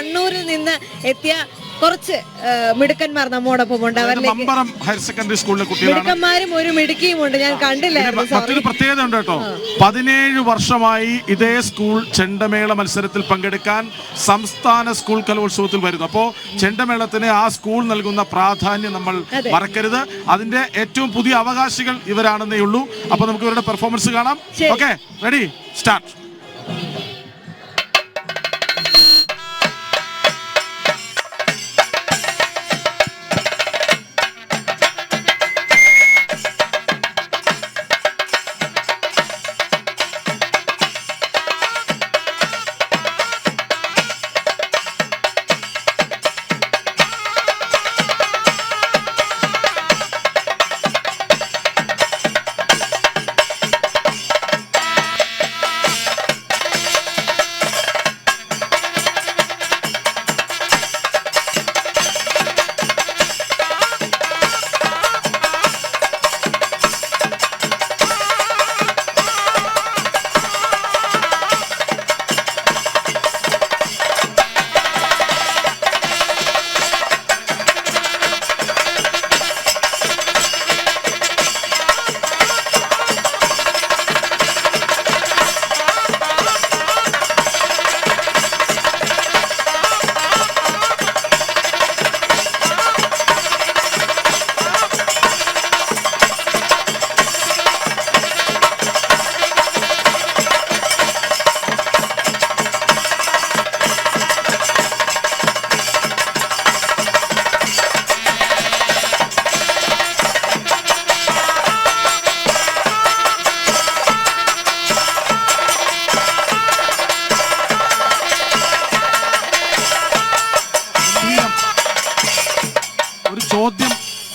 കണ്ണൂരിൽ നിന്ന് എത്തിയ കുറച്ച് മിടുക്കന്മാർ നമ്മോടൊപ്പം ഉണ്ട്. മമ്പറം ഹയർ സെക്കൻഡറി സ്കൂളിലെ കുട്ടികളാണ്. മിടുക്കന്മാരും ഒരു മിടുക്കിയും ഉണ്ട്. ഞാൻ കണ്ടില്ലായിരുന്നു. മറ്റൊരു പ്രത്യേകത ഉണ്ട് കേട്ടോ. 17 വർഷമായി ഇതേ സ്കൂൾ ചെണ്ടമേള മത്സരത്തിൽ പങ്കെടുക്കാൻ സംസ്ഥാന സ്കൂൾ കലോത്സവത്തിൽ വരുന്നു. അപ്പോൾ ചെണ്ടമേളത്തിന് ആ സ്കൂൾ നൽകുന്ന പ്രാധാന്യം നമ്മൾ മറക്കരുത്. അതിന്റെ ഏറ്റവും പുതിയ അവകാശികൾ ഇവരാണെന്നേ ഉള്ളൂ. അപ്പൊ നമുക്ക് ഇവരുടെ പെർഫോമൻസ് കാണാം. Okay, ready, start.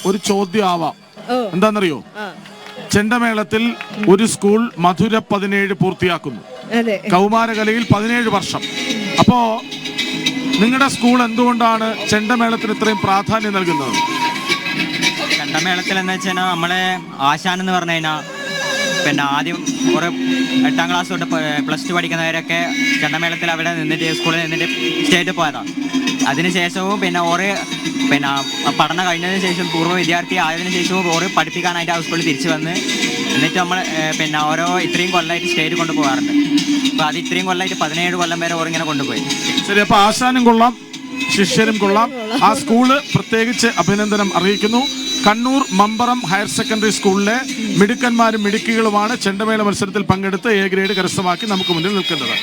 ഒരു ചോദ്യം ആവാം. എന്താണെന്നറിയോ? ചെണ്ടമേളത്തിൽ ഒരു സ്കൂൾ മധുര 17 പൂർത്തിയാക്കുന്നു, കൗമാരകലയിൽ 17 വർഷം. അപ്പോ നിങ്ങളുടെ സ്കൂൾ എന്തുകൊണ്ടാണ് ചെണ്ടമേളത്തിന് ഇത്രയും പ്രാധാന്യം നൽകുന്നത്? ചെണ്ടമേളത്തിൽ എന്ന് വെച്ചാൽ നമ്മളെ ആശാൻ എന്ന് പറഞ്ഞു കഴിഞ്ഞാൽ പിന്നെ ആദ്യം ഒരു 8ാം ക്ലാസ് തൊട്ട് +2 പഠിക്കുന്നവരൊക്കെ ചെണ്ടമേളത്തിൽ അവിടെ നിന്നിട്ട് സ്കൂളിൽ നിന്നിട്ട് സ്റ്റേറ്റിൽ പോയതാണ്. അതിനുശേഷവും പിന്നെ പഠനം കഴിഞ്ഞതിന് ശേഷം പൂർവ്വ വിദ്യാർത്ഥി ആയതിനു ശേഷവും ഓരോ പഠിപ്പിക്കാനായിട്ട് ആ സ്കൂളിൽ തിരിച്ചു വന്ന് എന്നിട്ട് നമ്മൾ ഓരോ ഇത്രയും കൊല്ലമായിട്ട് സ്റ്റേറ്റ് കൊണ്ടുപോകാറുണ്ട്. അപ്പോൾ അത് ഇത്രയും കൊല്ലമായിട്ട് 17 കൊല്ലം വരെ ഓരിങ്ങനെ കൊണ്ടുപോയി. ശരി, അപ്പോൾ ആശാനും കൊള്ളാം, ശിഷ്യരും കൊള്ളാം. ആ സ്കൂള് പ്രത്യേകിച്ച് അഭിനന്ദനം അറിയിക്കുന്നു. കണ്ണൂർ മമ്പറം ഹയർ സെക്കൻഡറി സ്കൂളിലെ മിടുക്കന്മാരും മിടുക്കികളുമാണ് ചെണ്ടമേള മത്സരത്തിൽ പങ്കെടുത്ത് A ഗ്രേഡ് കരസ്ഥമാക്കി നമുക്ക് മുന്നിൽ നിൽക്കുന്നത്.